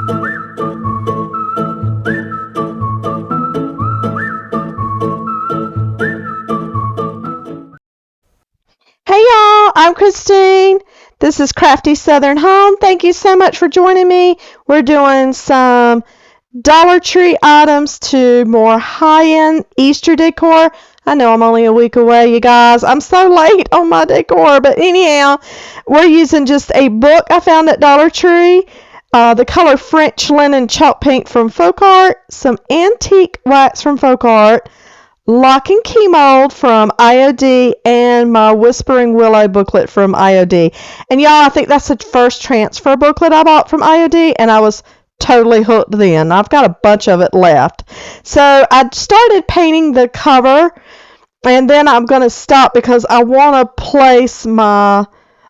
Hey y'all, I'm Christine. This is Crafty Southern Home. Thank you so much for joining me. We're doing some Dollar Tree items to more high-end Easter decor. I know I'm only a week away, you guys. I'm so late on my decor, but anyhow, we're using just a book I found at Dollar Tree, the color French linen chalk paint from Folk Art, some antique wax from Folk Art, lock and key mold from IOD, and my Whispering Willow booklet from IOD. And y'all, I think that's the first transfer booklet I bought from IOD, and I was totally hooked then. I've got a bunch of it left. So I started painting the cover, and then I'm going to stop because I want to place my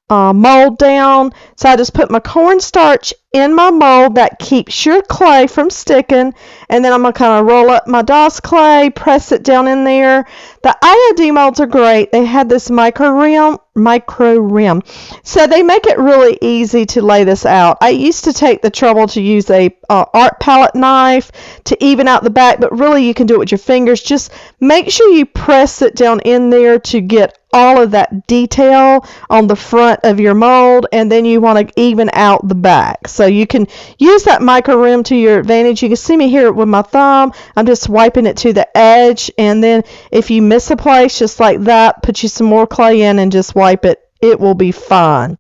mold down. So I just put my cornstarch in my mold that keeps your clay from sticking, and then I'm going to kind of roll up my DOS clay, press it down in there. The IOD molds are great. They had this micro rim, so they make it really easy to lay this out. I used to take the trouble to use a art palette knife to even out the back, but really you can do it with your fingers. Just make sure you press it down in there to get all of that detail on the front of your mold, and then you want to even out the back. So you can use that micro rim to your advantage. You can see me here with my thumb. I'm just wiping it to the edge, and then if you miss a place just like that, put you some more clay in and just wipe it. It will be fine.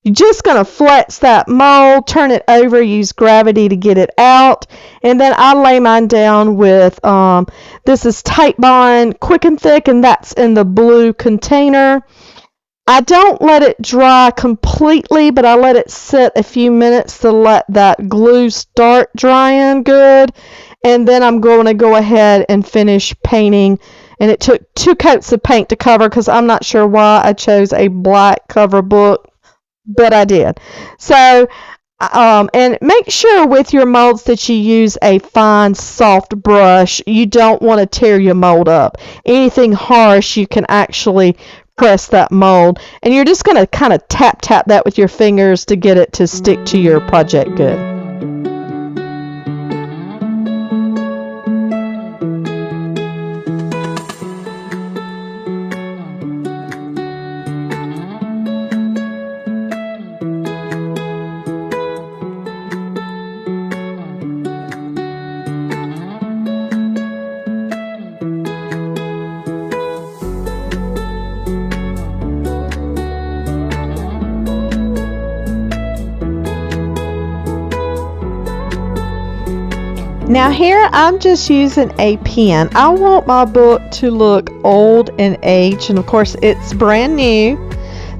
You're just going to flex that mold, turn it over, use gravity to get it out, and then I lay mine down with, this is Tight Bond Quick and Thick, and that's in the blue container. I don't let it dry completely, but I let it sit a few minutes to let that glue start drying good, and then I'm going to go ahead and finish painting. And it took 2 coats of paint to cover because I'm not sure why I chose a black cover book, but I did. So, and make sure with your molds that you use a fine, soft brush. You don't want to tear your mold up. Anything harsh, you can actually press that mold. And you're just going to kind of tap that with your fingers to get it to stick to your project good. Now here I'm just using a pen. I want my book to look old and aged, and of course it's brand new.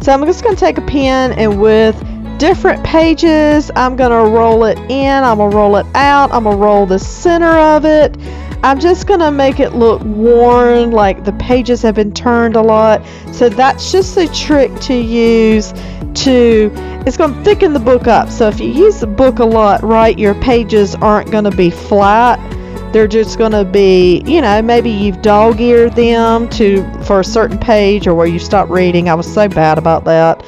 So I'm just going to take a pen, and with different pages I'm going to roll it in, I'm going to roll it out, I'm going to roll the center of it. I'm just going to make it look worn, like the pages have been turned a lot. So that's just a trick to use to, it's going to thicken the book up. So if you use the book a lot, right, your pages aren't going to be flat. They're just going to be, you know, maybe you've dog-eared them for a certain page or where you stop reading. I was so bad about that.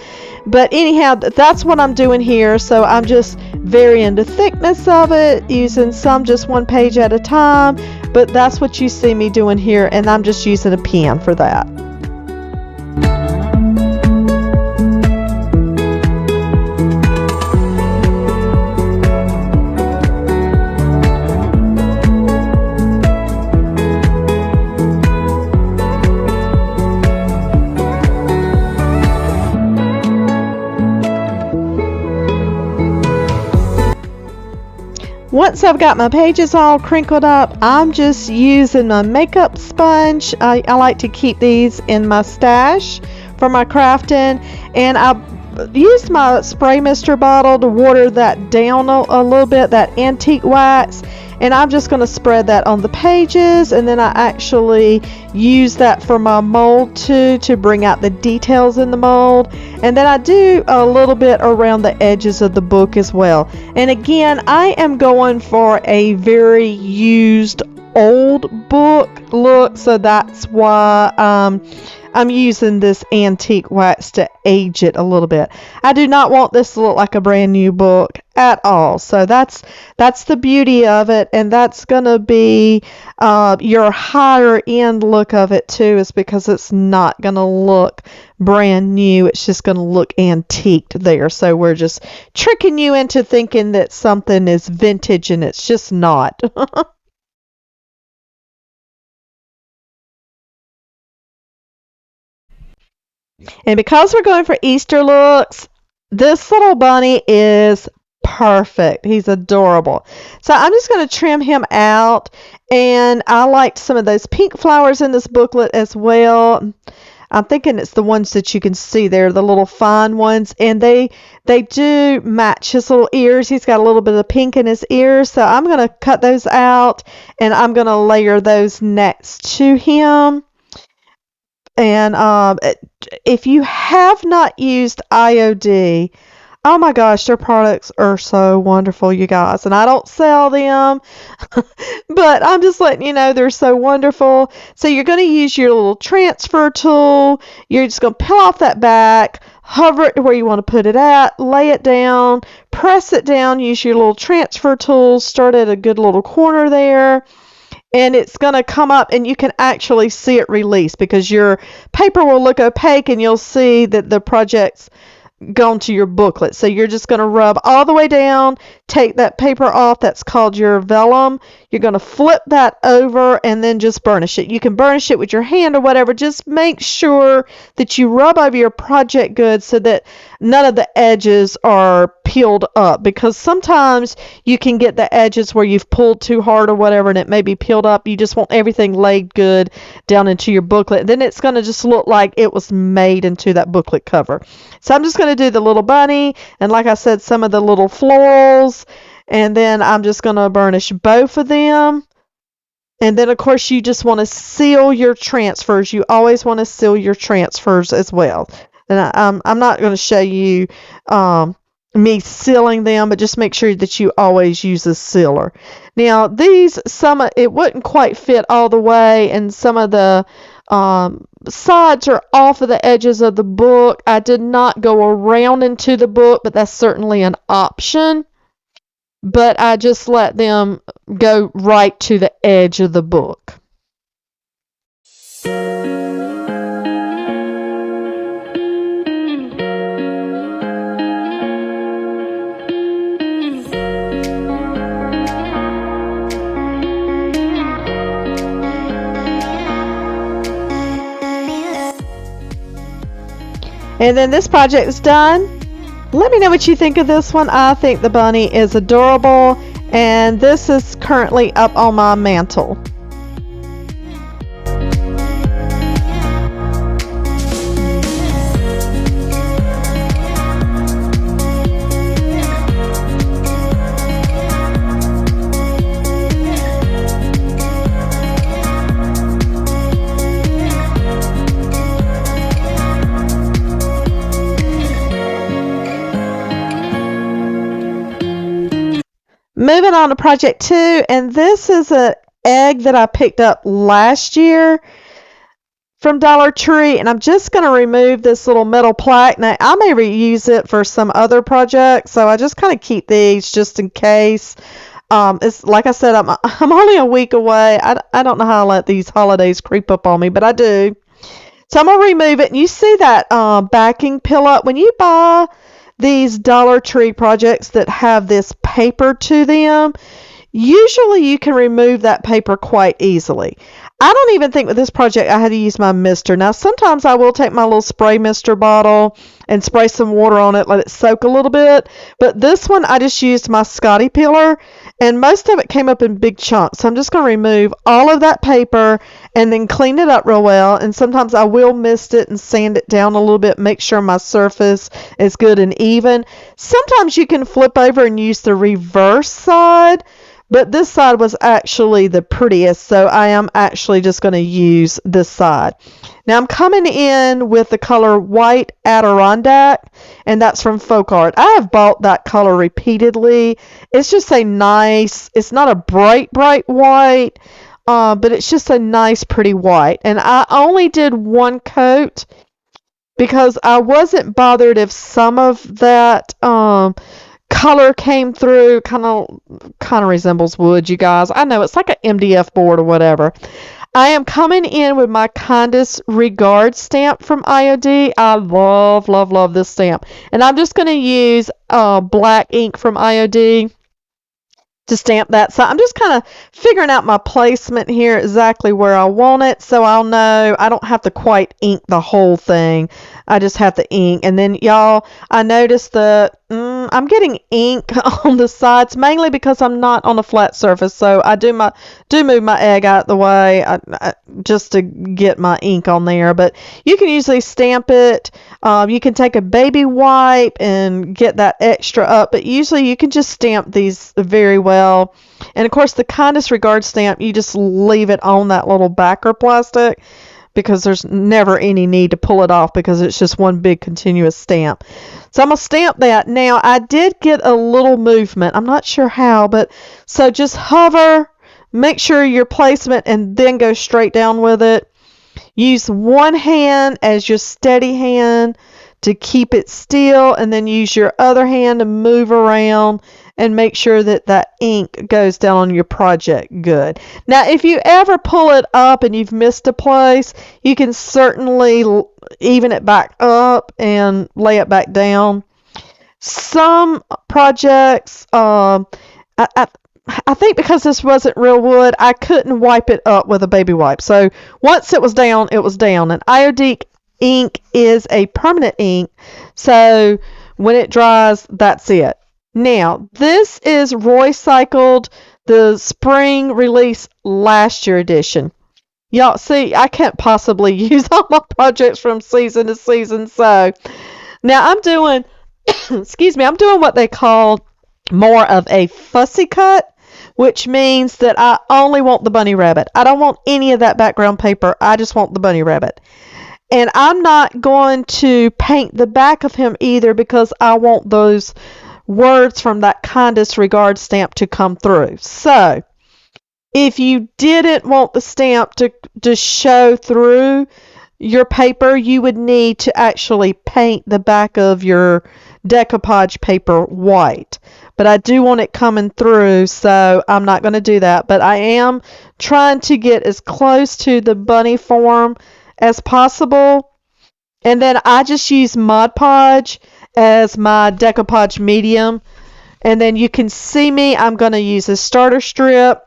But anyhow, that's what I'm doing here. So I'm just varying the thickness of it, using some just 1 page at a time. But that's what you see me doing here, and I'm just using a pen for that. Once I've got my pages all crinkled up, I'm just using my makeup sponge. I like to keep these in my stash for my crafting, and I used my spray mister bottle to water that down a little bit, that antique wax, and I'm just going to spread that on the pages, and then I actually use that for my mold too, to bring out the details in the mold. And then I do a little bit around the edges of the book as well. And again, I am going for a very used old book look, so that's why I'm using this antique wax to age it a little bit. I do not want this to look like a brand new book at all. So that's the beauty of it, and that's gonna be your higher end look of it too, is because it's not gonna look brand new. It's just gonna look antiqued there. So we're just tricking you into thinking that something is vintage, and it's just not. And because we're going for Easter looks, this little bunny is perfect. He's adorable. So I'm just going to trim him out. And I liked some of those pink flowers in this booklet as well. I'm thinking it's the ones that you can see there, the little fine ones. And they do match his little ears. He's got a little bit of pink in his ears. So I'm going to cut those out, and I'm going to layer those next to him. And if you have not used IOD, oh my gosh, their products are so wonderful, you guys. And I don't sell them, but I'm just letting you know they're so wonderful. So you're going to use your little transfer tool. You're just going to peel off that back, hover it to where you want to put it at, lay it down, press it down, use your little transfer tool, start at a good little corner there. And it's going to come up, and you can actually see it release because your paper will look opaque, and you'll see that the project's gone to your booklet. So you're just going to rub all the way down, take that paper off. That's called your vellum. You're going to flip that over and then just burnish it. You can burnish it with your hand or whatever. Just make sure that you rub over your project good so that none of the edges are peeled up, because sometimes you can get the edges where you've pulled too hard or whatever and it may be peeled up. You just want everything laid good down into your booklet. Then it's going to just look like it was made into that booklet cover. So I'm just going to do the little bunny, and like I said, some of the little florals, and then I'm just going to burnish both of them. And then, of course, you just want to seal your transfers. You always want to seal your transfers as well. And I'm not going to show you me sealing them, but just make sure that you always use a sealer. Now, it wouldn't quite fit all the way, and some of the sides are off of the edges of the book. I did not go around into the book, but that's certainly an option. But I just let them go right to the edge of the book. And then this project is done. Let me know what you think of this one. I think the bunny is adorable, and this is currently up on my mantle. Moving on to project 2, and this is an egg that I picked up last year from Dollar Tree, and I'm just going to remove this little metal plaque. Now, I may reuse it for some other projects, so I just kind of keep these just in case. It's like I said, I'm only a week away. I don't know how I let these holidays creep up on me, but I do. So I'm going to remove it, and you see that backing peel up. When you buy these Dollar Tree projects that have this paper to them, usually you can remove that paper quite easily. I don't even think with this project I had to use my mister. Now, sometimes I will take my little spray mister bottle and spray some water on it, let it soak a little bit. But this one, I just used my Scotty peeler, and most of it came up in big chunks. So I'm just going to remove all of that paper and then clean it up real well. And sometimes I will mist it and sand it down a little bit, make sure my surface is good and even. Sometimes you can flip over and use the reverse side, but this side was actually the prettiest, so I am actually just going to use this side. Now I'm coming in with the color White Adirondack, and that's from Folk Art. I have bought that color repeatedly. It's just a nice, it's not a bright white. but it's just a nice pretty white. And I only did one coat because I wasn't bothered if some of that color came through. Kind of resembles wood, you guys. I know it's like an MDF board or whatever. I am coming in with my kindest regard stamp from IOD. I love, love, love this stamp. And I'm just going to use black ink from IOD to stamp that. So I'm just kind of figuring out my placement here, exactly where I want it, so I'll know I don't have to quite ink the whole thing. I just have to ink. And then, y'all, I noticed that I'm getting ink on the sides, mainly because I'm not on a flat surface. So I do move my egg out the way just to get my ink on there. But you can usually stamp it. You can take a baby wipe and get that extra up, but usually you can just stamp these very well. And of course, the kindest regard stamp, you just leave it on that little backer plastic, because there's never any need to pull it off because it's just one big continuous stamp. So I'm going to stamp that. Now, I did get a little movement. I'm not sure how, but so just hover, make sure your placement, and then go straight down with it. Use one hand as your steady hand to keep it still, and then use your other hand to move around and make sure that that ink goes down on your project good. Now, if you ever pull it up and you've missed a place, you can certainly even it back up and lay it back down. Some projects, I think because this wasn't real wood, I couldn't wipe it up with a baby wipe. So once it was down, it was down. And iodic ink is a permanent ink, so when it dries, that's it. Now, this is Roy Cycled, the spring release last year edition. Y'all see, I can't possibly use all my projects from season to season, so now I'm doing, I'm doing what they call more of a fussy cut, which means that I only want the bunny rabbit. I don't want any of that background paper. I just want the bunny rabbit. And I'm not going to paint the back of him either, because I want those words from that kindest regard stamp to come through. So if you didn't want the stamp to show through your paper, you would need to actually paint the back of your decoupage paper white. But I do want it coming through, so I'm not going to do that. But I am trying to get as close to the bunny form as possible. And then I just use Mod Podge as my decoupage medium. And then you can see me, I'm going to use a starter strip.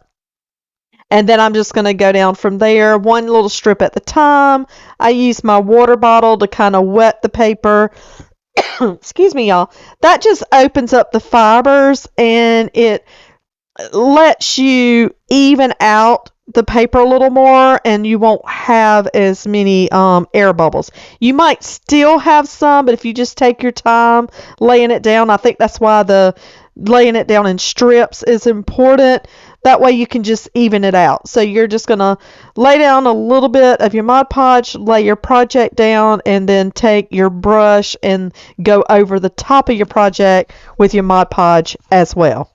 And then I'm just going to go down from there, one little strip at the time. I use my water bottle to kind of wet the paper. Excuse me, y'all. That just opens up the fibers, and it lets you even out the paper a little more, and you won't have as many air bubbles. You might still have some, but if you just take your time laying it down, I think that's why the laying it down in strips is important. That way you can just even it out. So you're just going to lay down a little bit of your Mod Podge, lay your project down, and then take your brush and go over the top of your project with your Mod Podge as well.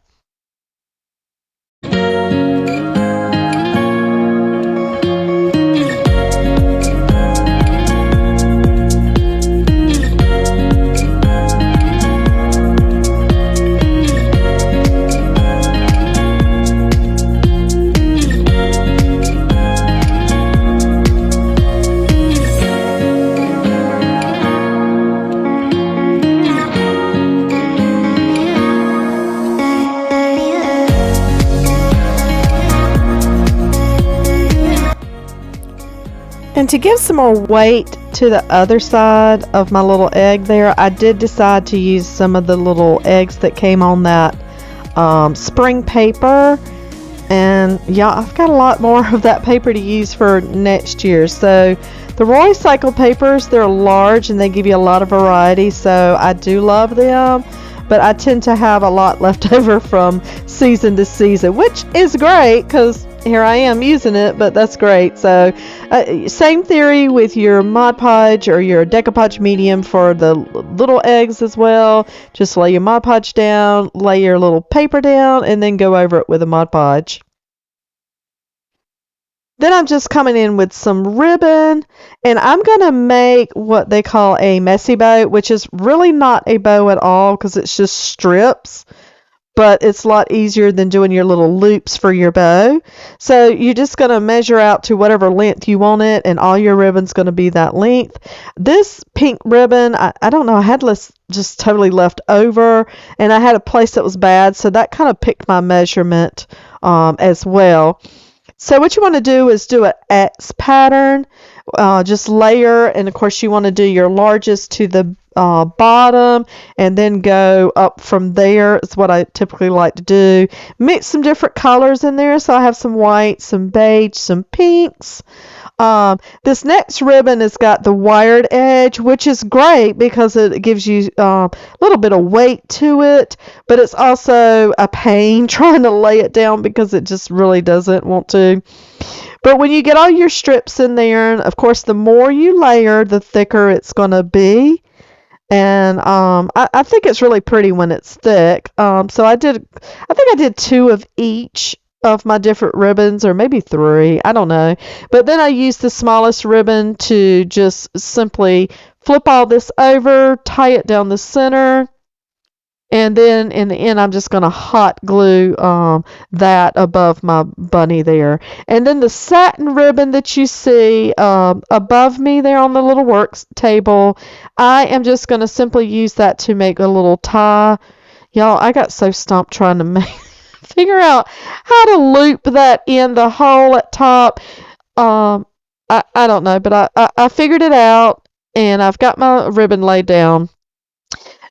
And to give some more weight to the other side of my little egg there, I did decide to use some of the little eggs that came on that spring paper. And yeah, I've got a lot more of that paper to use for next year. So the Roy Cycle papers, they're large and they give you a lot of variety. So I do love them, but I tend to have a lot left over from season to season, which is great because here I am using it, but that's great. So same theory with your Mod Podge or your decoupage medium for the little eggs as well. Just lay your Mod Podge down, lay your little paper down, and then go over it with a Mod Podge. Then I'm just coming in with some ribbon, and I'm going to make what they call a messy bow, which is really not a bow at all because it's just strips, but it's a lot easier than doing your little loops for your bow. So you're just going to measure out to whatever length you want it, and all your ribbon's going to be that length. This pink ribbon, I don't know, I had just totally left over, and I had a place that was bad, so that kind of picked my measurement as well. So what you want to do is do an X pattern, just layer, and of course you want to do your largest to the bottom and then go up from there. Is what I typically like to do. Mix some different colors in there, so I have some white, some beige, some pinks. This next ribbon has got the wired edge, which is great because it gives you a little bit of weight to it, but it's also a pain trying to lay it down because it just really doesn't want to. But when you get all your strips in there, and of course the more you layer, the thicker it's going to be. And I think it's really pretty when it's thick. So I think I did 2 of each of my different ribbons, or maybe 3, I don't know. But then I used the smallest ribbon to just simply flip all this over, tie it down the center, and then in the end I'm just going to hot glue that above my bunny there. And then the satin ribbon that you see above me there on the little work table, I am just going to simply use that to make a little tie. Y'all, I got so stumped trying to figure out how to loop that in the hole at top. I don't know, but I figured it out, and I've got my ribbon laid down.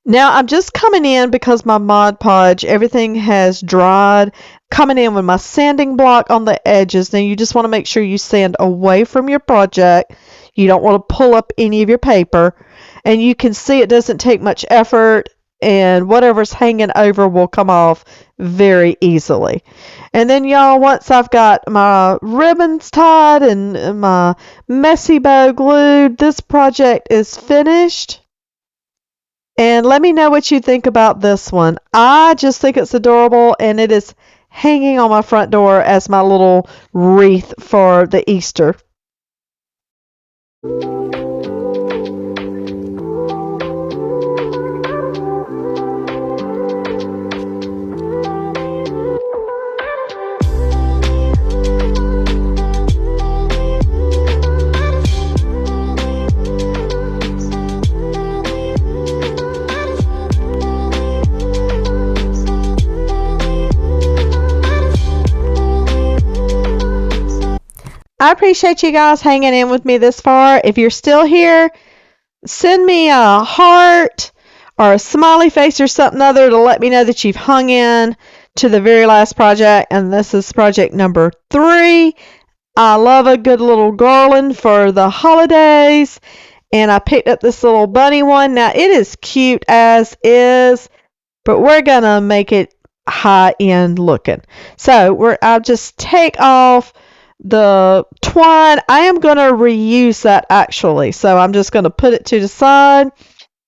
Now I'm just coming in because my Mod Podge, everything has dried, coming in with my sanding block on the edges. Now you just want to make sure you sand away from your project. You don't want to pull up any of your paper. And you can see it doesn't take much effort, and whatever's hanging over will come off very easily. And then y'all, once I've got my ribbons tied and my messy bow glued, this project is finished. And let me know what you think about this one. I just think it's adorable, and it is hanging on my front door as my little wreath for the Easter. I appreciate you guys hanging in with me this far. If you're still here, send me a heart or a smiley face or something other to let me know that you've hung in to the very last project. And this is project number 3. I love a good little garland for the holidays. And I picked up this little bunny one. Now, it is cute as is, but we're going to make it high-end looking. So I'll just take off the twine. I am going to reuse that actually. So I'm just going to put it to the side.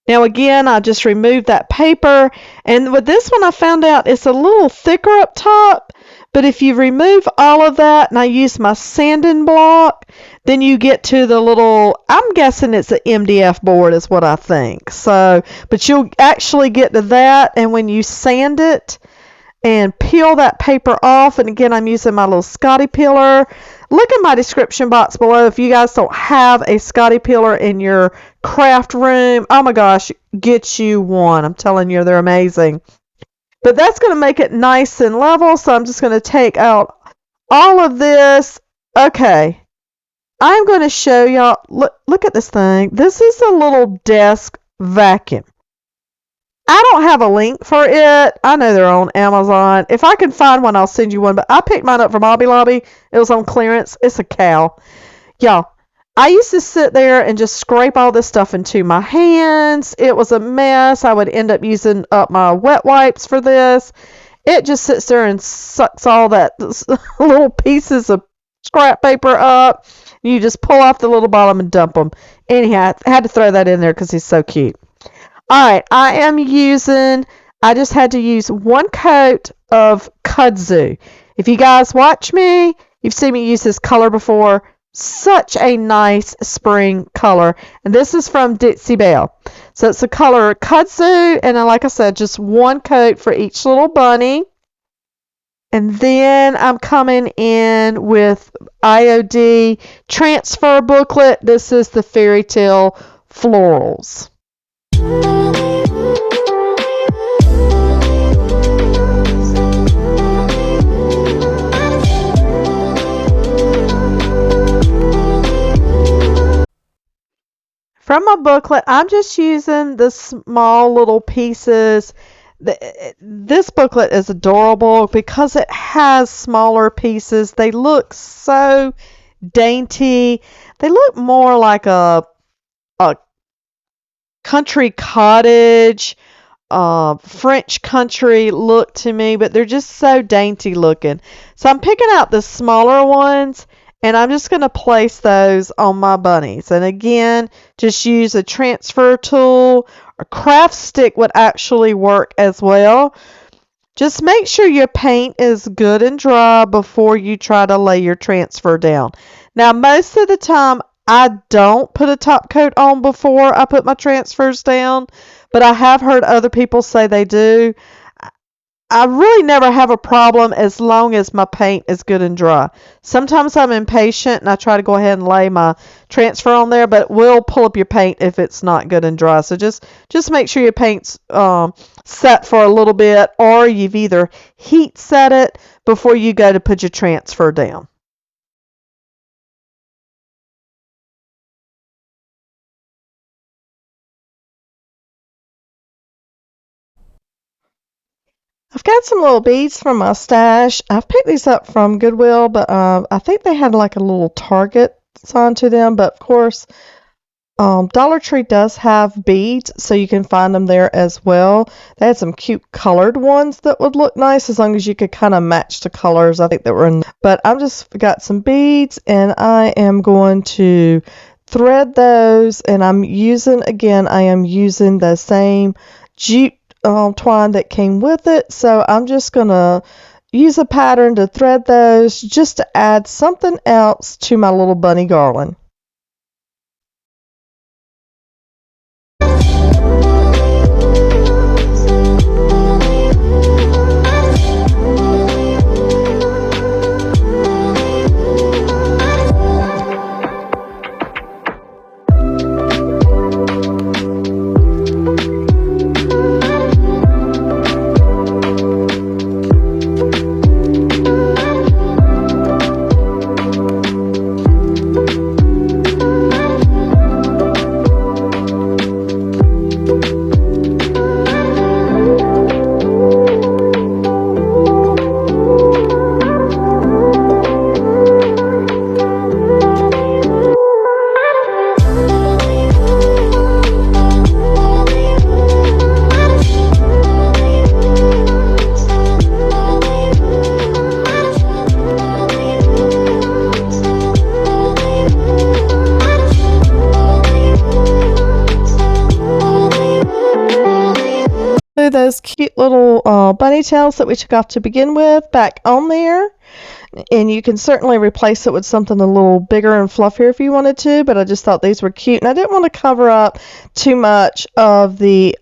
Now again, I just removed that paper. And with this one, I found out it's a little thicker up top. But if you remove all of that and I use my sanding block, then you get to the little, I'm guessing it's an MDF board is what I think. So, but you'll actually get to that. And when you sand it, and peel that paper off, and again I'm using my little Scotty peeler. Look in my description box below if you guys don't have a Scotty peeler in your craft room. Oh my gosh, get you one. I'm telling you, they're amazing. But that's going to make it nice and level, so I'm just going to take out all of this. Okay, I'm going to show y'all. Look at this thing. This is a little desk vacuum. I don't have a link for it. I know they're on Amazon. If I can find one, I'll send you one. But I picked mine up from Hobby Lobby. It was on clearance. It's a cow. Y'all, I used to sit there and just scrape all this stuff into my hands. It was a mess. I would end up using up my wet wipes for this. It just sits there and sucks all that little pieces of scrap paper up. You just pull off the little bottom and dump them. Anyhow, I had to throw that in there because he's so cute. Alright, I just had to use 1 coat of kudzu. If you guys watch me, You've seen me use this color before. Such a nice spring color. And this is from Dixie Belle. So it's the color kudzu, and like I said, just one coat for each little bunny. And then I'm coming in with IOD transfer booklet. This is the Fairy Tale Florals. From my booklet, I'm just using the small little pieces. This booklet is adorable because it has smaller pieces. They look so dainty. They look more like a country cottage, French country look to me, but they're just so dainty looking. So I'm picking out the smaller ones, and I'm just going to place those on my bunnies. And again, just use a transfer tool. A craft stick would actually work as well. Just make sure your paint is good and dry before you try to lay your transfer down. Now, most of the time, I don't put a top coat on before I put my transfers down, but I have heard other people say they do. I really never have a problem as long as my paint is good and dry. Sometimes I'm impatient and I try to go ahead and lay my transfer on there, but it will pull up your paint if it's not good and dry. So just make sure your paint's set for a little bit, or you've either heat set it before you go to put your transfer down. I've got some little beads from my stash. I've picked these up from Goodwill, but I think they had like a little Target sign to them. But of course, Dollar Tree does have beads, so you can find them there as well. They had some cute colored ones that would look nice as long as you could kind of match the colors I think that were in. But I've just got some beads, and I am going to thread those, and I am using the same jute twine that came with it. So I'm just going to use a pattern to thread those just to add something else to my little bunny garland. Those cute little bunny tails that we took off to begin with back on there, and you can certainly replace it with something a little bigger and fluffier if you wanted to, but I just thought these were cute, and I didn't want to cover up too much of the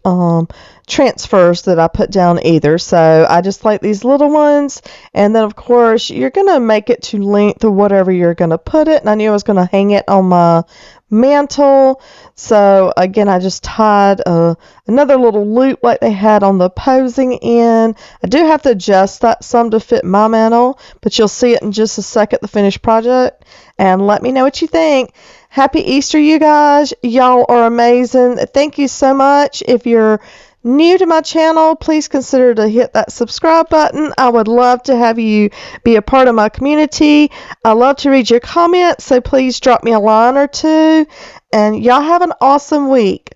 transfers that I put down either. So I just like these little ones, and then of course you're gonna make it to length of whatever you're gonna put it, and I knew I was gonna hang it on my mantle. So again, I just tied another little loop like they had on the posing end. I do have to adjust that some to fit my mantle, but you'll see it in just a second, the finished project, and let me know what you think. Happy Easter, you guys. Y'all are amazing. Thank you so much. If you're new to my channel, please consider to hit that subscribe button. I would love to have you be a part of my community. I love to read your comments, so please drop me a line or two. And y'all have an awesome week.